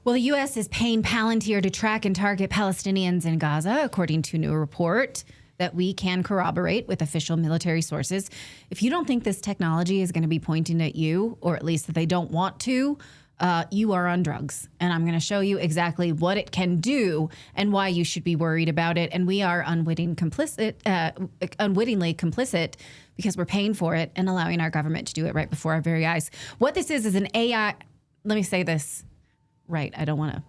Well, the U.S. is paying Palantir to track and target Palestinians in Gaza, according to a new report that we can corroborate with official military sources. If you don't think this technology is going to be pointing at you, or at least that they don't want to, you are on drugs. And I'm going to show you exactly what it can do and why you should be worried about it. And we are unwittingly complicit because we're paying for it and allowing our government to do it right before our very eyes. What this is an AI. Let me say this right. I don't want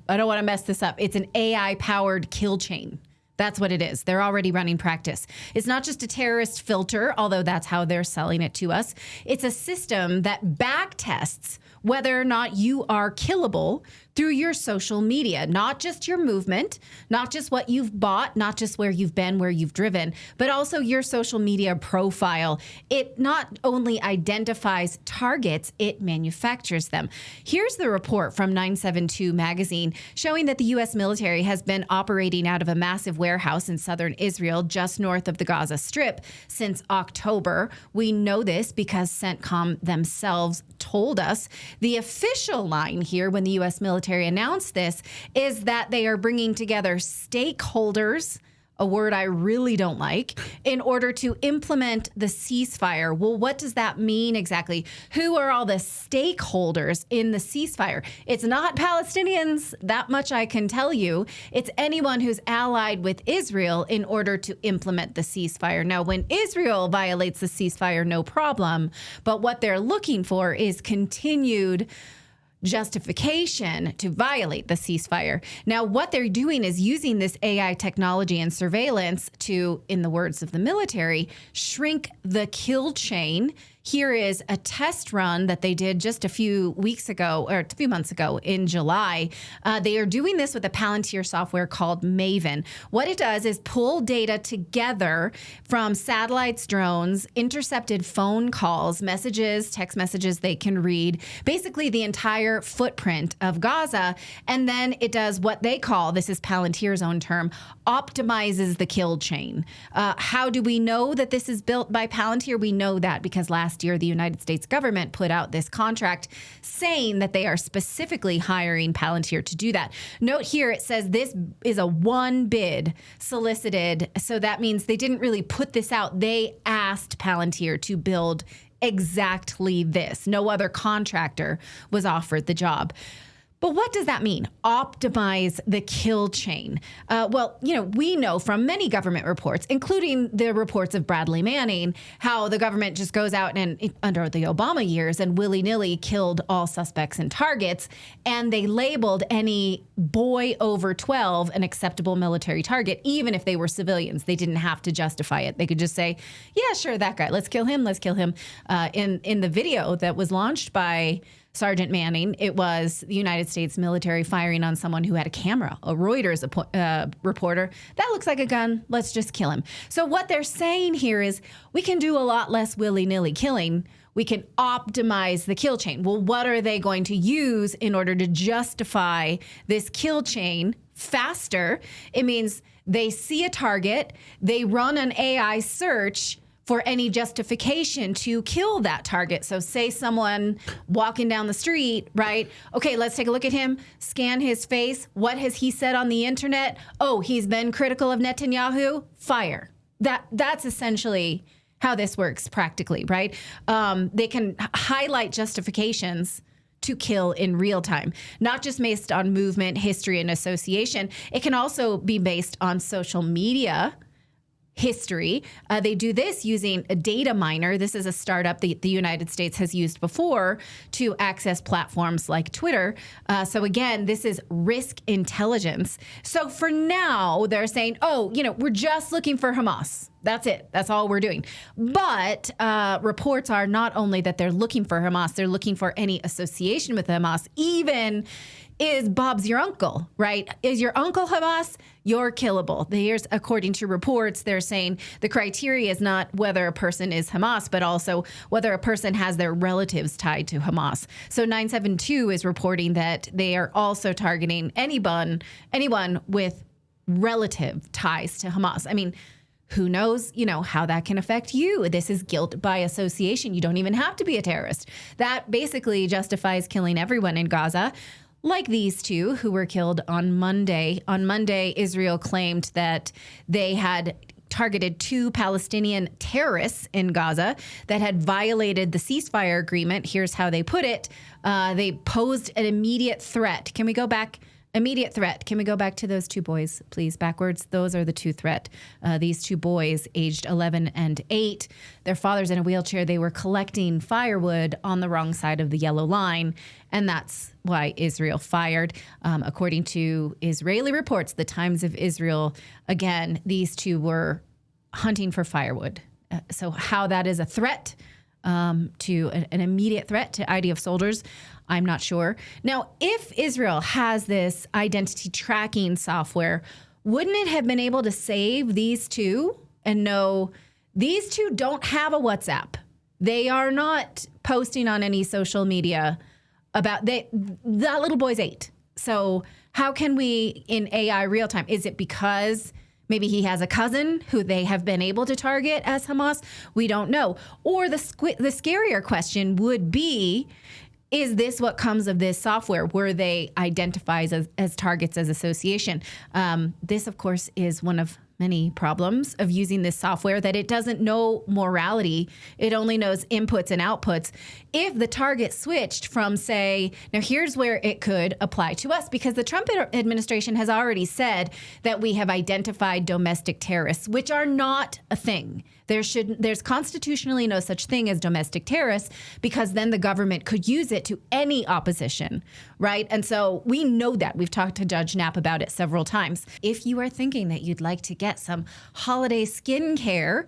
to mess this up. It's an AI powered kill chain. That's what it is. They're already running practice. It's not just a terrorist filter, although that's how they're selling it to us. It's a system that back tests whether or not you are killable through your social media, not just your movement, not just what you've bought, not just where you've been, where you've driven, but also your social media profile. It not only identifies targets, it manufactures them. Here's the report from 972 magazine showing that the U.S. military has been operating out of a massive warehouse in southern Israel, just north of the Gaza Strip, since October. We know this because CENTCOM themselves told us. The official line here when the U.S. military announced this is that they are bringing together stakeholders, a word I really don't like, in order to implement the ceasefire. Well, what does that mean exactly? Who are all the stakeholders in the ceasefire? It's not Palestinians, that much I can tell you. It's anyone who's allied with Israel in order to implement the ceasefire. Now, when Israel violates the ceasefire, no problem. But what they're looking for is continued justification to violate the ceasefire. Now, what they're doing is using this AI technology and surveillance to, in the words of the military, shrink the kill chain. Here is a test run that they did just a few weeks ago, or a few months ago in July. They are doing this with a Palantir software called Maven. What it does is pull data together from satellites, drones, intercepted phone calls, messages, text messages they can read, basically the entire footprint of Gaza. And then it does what they call, this is Palantir's own term, optimizes the kill chain. How do we know that this is built by Palantir? We know that because last year, the United States government put out this contract saying that they are specifically hiring Palantir to do that. Note here, it says this is a one bid solicited. So that means they didn't really put this out. They asked Palantir to build exactly this. No other contractor was offered the job. But what does that mean? Optimize the kill chain. Well, we know from many government reports, including the reports of Bradley Manning, how the government just goes out and under the Obama years and willy-nilly killed all suspects and targets. And they labeled any boy over 12 an acceptable military target, even if they were civilians. They didn't have to justify it. They could just say, yeah, sure, that guy, let's kill him. Let's kill him. In the video that was launched by Sergeant Manning, it was the United States military firing on someone who had a camera, a Reuters reporter. That looks like a gun. Let's just kill him. So what they're saying here is we can do a lot less willy-nilly killing. We can optimize the kill chain. Well, what are they going to use in order to justify this kill chain faster? It means they see a target, they run an AI search for any justification to kill that target. So say someone walking down the street, right? Okay, let's take a look at him, scan his face. What has he said on the internet? Oh, he's been critical of Netanyahu. Fire. That's essentially how this works practically, right? They can highlight justifications to kill in real time, not just based on movement, history, and association. It can also be based on social media history. They do this using a data miner. This is a startup that the United States has used before to access platforms like Twitter. So again, this is risk intelligence. So for now, they're saying, we're just looking for Hamas. That's it. That's all we're doing. But reports are not only that they're looking for Hamas, they're looking for any association with Hamas. Even is Bob's your uncle, right? Is your uncle Hamas? You're killable. Here's, according to reports, they're saying the criteria is not whether a person is Hamas, but also whether a person has their relatives tied to Hamas. So 972 is reporting that they are also targeting anyone with relative ties to Hamas. I mean, who knows, how that can affect you. This is guilt by association. You don't even have to be a terrorist. That basically justifies killing everyone in Gaza. like these two who were killed on Monday. On Monday, Israel claimed that they had targeted 2 Palestinian terrorists in Gaza that had violated the ceasefire agreement. Here's how they put it. They posed an immediate threat. Can we go back? Immediate threat. Can we go back to those 2 boys, please? Backwards. Those are the 2 threat. These 2 boys, aged 11 and 8. Their father's in a wheelchair. They were collecting firewood on the wrong side of the yellow line, and that's why Israel fired. According to Israeli reports, the Times of Israel, again, these 2 were hunting for firewood. So how that is a threat to an immediate threat to IDF soldiers, I'm not sure. Now, if Israel has this identity tracking software, wouldn't it have been able to save these 2 and know these 2 don't have a WhatsApp? They are not posting on any social media about that little boy's 8. So how can we in AI real time? Is it because maybe he has a cousin who they have been able to target as Hamas? We don't know. Or the scarier question would be, is this what comes of this software? Were they identified as targets as association? This, of course, is one of many problems of using this software, that it doesn't know morality. It only knows inputs and outputs. If the target switched from, say, now here's where it could apply to us, because the Trump administration has already said that we have identified domestic terrorists, which are not a thing. There's constitutionally no such thing as domestic terrorists, because then the government could use it to any opposition, right? And so we know that. We've talked to Judge Knapp about it several times. If you are thinking that you'd like to get some holiday skincare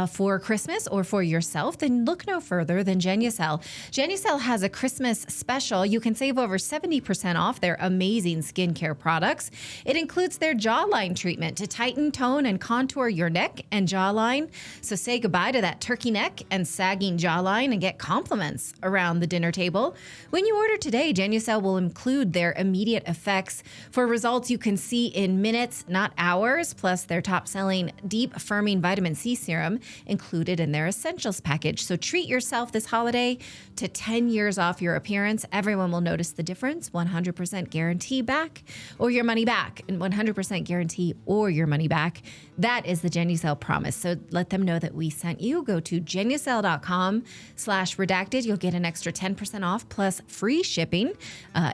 for Christmas or for yourself, then look no further than Genucel. Genucel has a Christmas special. You can save over 70% off their amazing skincare products. It includes their jawline treatment to tighten, tone, and contour your neck and jawline. So say goodbye to that turkey neck and sagging jawline and get compliments around the dinner table. When you order today, Genucel will include their immediate effects for results you can see in minutes, not hours, plus their top-selling deep firming vitamin C serum included in their essentials package. So treat yourself this holiday to 10 years off your appearance. Everyone will notice the difference. 100% guarantee back or your money back, and 100% guarantee or your money back. That is the Genucel promise. So let them know that we sent you. Go to Genucel.com/redacted. You'll get an extra 10% off plus free shipping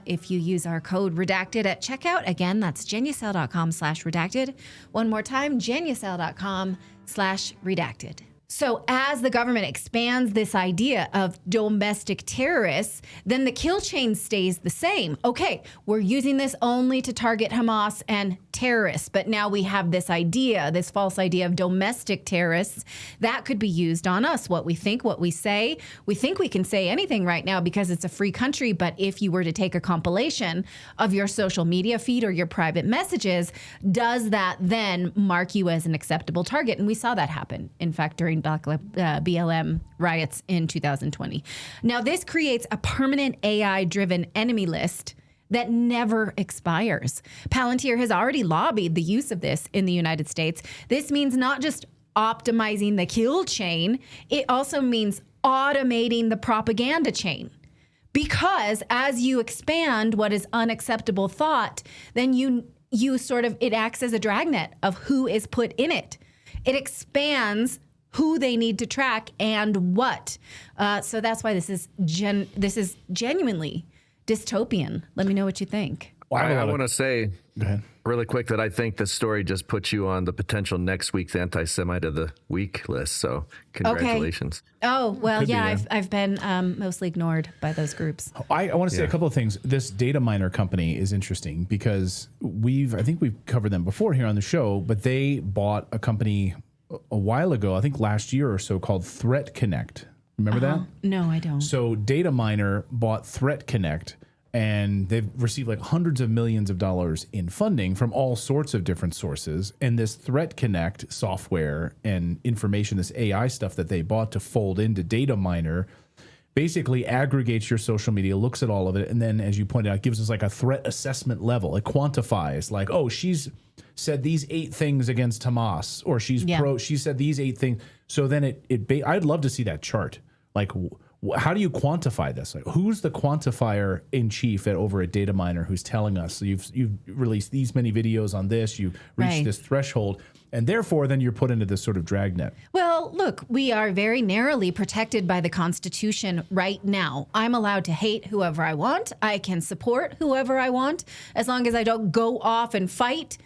if you use our code redacted at checkout. Again, that's Genucel.com/redacted. One more time, Genucel.com/redacted. So as the government expands this idea of domestic terrorists, then the kill chain stays the same. Okay, we're using this only to target Hamas and terrorists, but now we have this idea, this false idea of domestic terrorists that could be used on us. What we think, what we say. We think we can say anything right now because it's a free country, but if you were to take a compilation of your social media feed or your private messages, does that then mark you as an acceptable target? And we saw that happen, in fact, during BLM riots in 2020. Now, this creates a permanent AI-driven enemy list that never expires. Palantir has already lobbied the use of this in the United States. This means not just optimizing the kill chain, it also means automating the propaganda chain. Because as you expand what is unacceptable thought, then you sort of, it acts as a dragnet of who is put in it. It expands who they need to track and what. So that's why this is genuinely dystopian. Let me know what you think. Well, I want to say really quick that I think the story just puts you on the potential next week's Anti-Semite of the Week list. So congratulations. Okay. Oh, well, yeah, I've been mostly ignored by those groups. I want to say a couple of things. This data miner company is interesting because I think we've covered them before here on the show, but they bought a company a while ago, I think last year or so, called Threat Connect. Remember that? No, I don't. So Data Miner bought Threat Connect, and they've received like hundreds of millions of dollars in funding from all sorts of different sources. And this Threat Connect software and information, this AI stuff that they bought to fold into Data Miner, basically aggregates your social media, looks at all of it, and then, as you pointed out, gives us like a threat assessment level. It quantifies, like, oh, she's said these 8 things against Hamas, or she said these 8 things. So then I'd love to see that chart. Like, how do you quantify this? Like, who's the quantifier in chief over at Data Miner who's telling us, so you've released these many videos on this, you've reached this threshold, and therefore then you're put into this sort of dragnet? Well, look, we are very narrowly protected by the Constitution right now. I'm allowed to hate whoever I want. I can support whoever I want, as long as I don't go off and fight,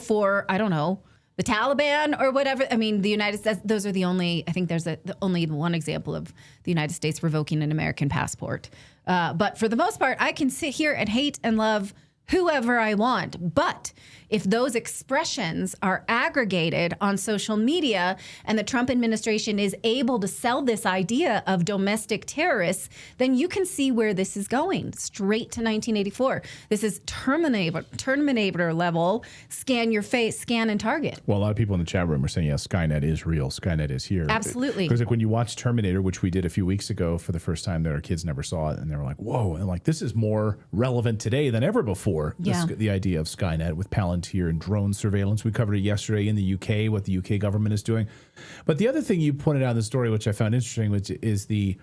for, I don't know, the Taliban or whatever. I mean, the United States, those are the only, I think there's only one example of the United States revoking an American passport. But for the most part, I can sit here and hate and love whoever I want. But if those expressions are aggregated on social media and the Trump administration is able to sell this idea of domestic terrorists, then you can see where this is going, straight to 1984. This is Terminator level, scan your face, scan and target. Well, a lot of people in the chat room are saying, yes, Skynet is real. Skynet is here. Absolutely. Because like when you watch Terminator, which we did a few weeks ago for the first time, that our kids never saw it, and they were like, whoa, and like, this is more relevant today than ever before. Yeah. The idea of Skynet with Palantir and drone surveillance. We covered it yesterday in the UK, what the UK government is doing. But the other thing you pointed out in the story, which I found interesting, which is the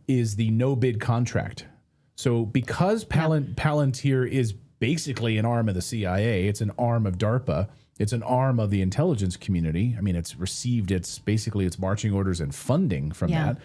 no bid contract. So because Palantir is basically an arm of the CIA, it's an arm of DARPA, it's an arm of the intelligence community. I mean, it's received its marching orders and funding from that.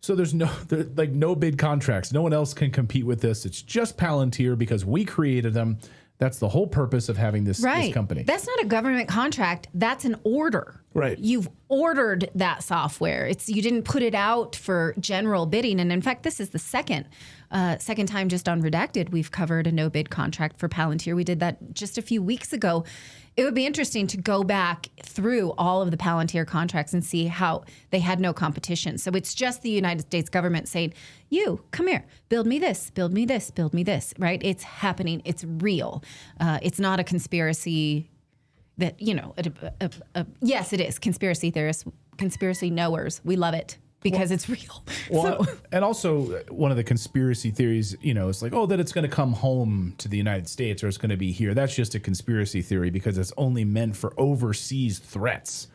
So there's no bid contracts. No one else can compete with this. It's just Palantir because we created them. That's the whole purpose of having this company. That's not a government contract. That's an order. Right. You've ordered that software. You didn't put it out for general bidding. And in fact, this is the second time just on Redacted we've covered a no bid contract for Palantir. We did that just a few weeks ago. It would be interesting to go back through all of the Palantir contracts and see how they had no competition. So it's just the United States government saying, you, come here, build me this, build me this, build me this, right? It's happening. It's real. It's not a conspiracy that, yes, it is. Conspiracy theorists, conspiracy knowers, we love it. Because it's real. Well, and also one of the conspiracy theories, it's like, that it's going to come home to the United States or it's going to be here. That's just a conspiracy theory because it's only meant for overseas threats,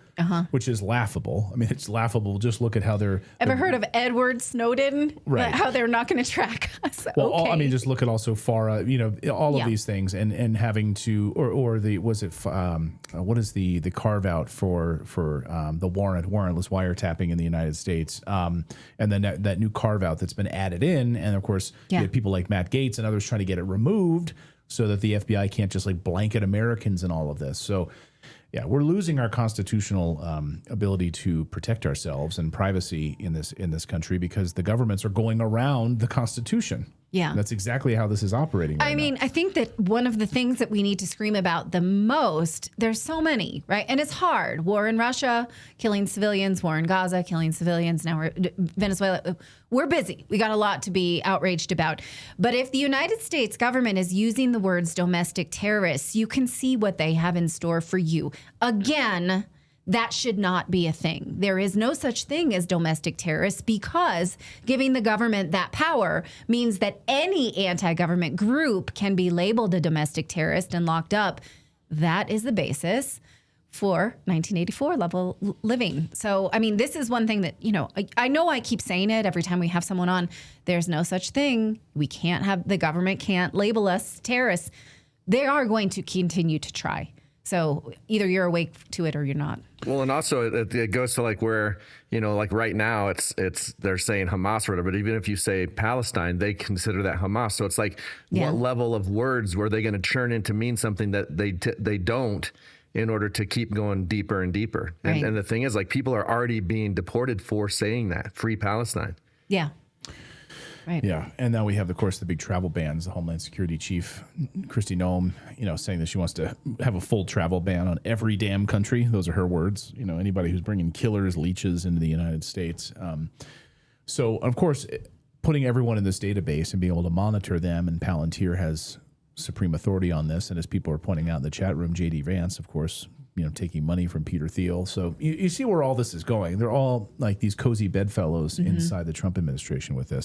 which is laughable. I mean, it's laughable. Just look at how they're... Ever heard of Edward Snowden? Right. How they're not going to track us. Well, okay. Just look at also FARA, all of these things and having to, or what is the carve out for the warrantless wiretapping in the United States? And then that new carve out that's been added in. And of course, you have people like Matt Gaetz and others trying to get it removed so that the FBI can't just like blanket Americans in all of this. So yeah, we're losing our constitutional ability to protect ourselves and privacy in this country because the governments are going around the Constitution. Yeah. And that's exactly how this is operating right now. I think that one of the things that we need to scream about the most, there's so many, right? And it's hard. War in Russia, killing civilians, war in Gaza, killing civilians. Now Venezuela. We're busy. We got a lot to be outraged about. But if the United States government is using the words domestic terrorists, you can see what they have in store for you. Again, that should not be a thing. There is no such thing as domestic terrorists because giving the government that power means that any anti-government group can be labeled a domestic terrorist and locked up. That is the basis for 1984 level living. So, this is one thing that, I know I keep saying it every time we have someone on. There's no such thing. The government can't label us terrorists. They are going to continue to try. So either you're awake to it or you're not. Well, and also it goes to like where, like right now it's they're saying Hamas or whatever, but even if you say Palestine, they consider that Hamas. So it's like what level of words were they going to churn in to mean something that they don't in order to keep going deeper and deeper. Right. And the thing is, like, people are already being deported for saying that, free Palestine. Yeah. Right. Yeah, and now we have, of course, the big travel bans. The Homeland Security Chief, Kristi Noem, saying that she wants to have a full travel ban on every damn country. Those are her words. Anybody who's bringing killers, leeches into the United States. So, of course, putting everyone in this database and being able to monitor them, and Palantir has supreme authority on this. And as people are pointing out in the chat room, J.D. Vance, of course, taking money from Peter Thiel. So you see where all this is going. They're all like these cozy bedfellows inside the Trump administration with this.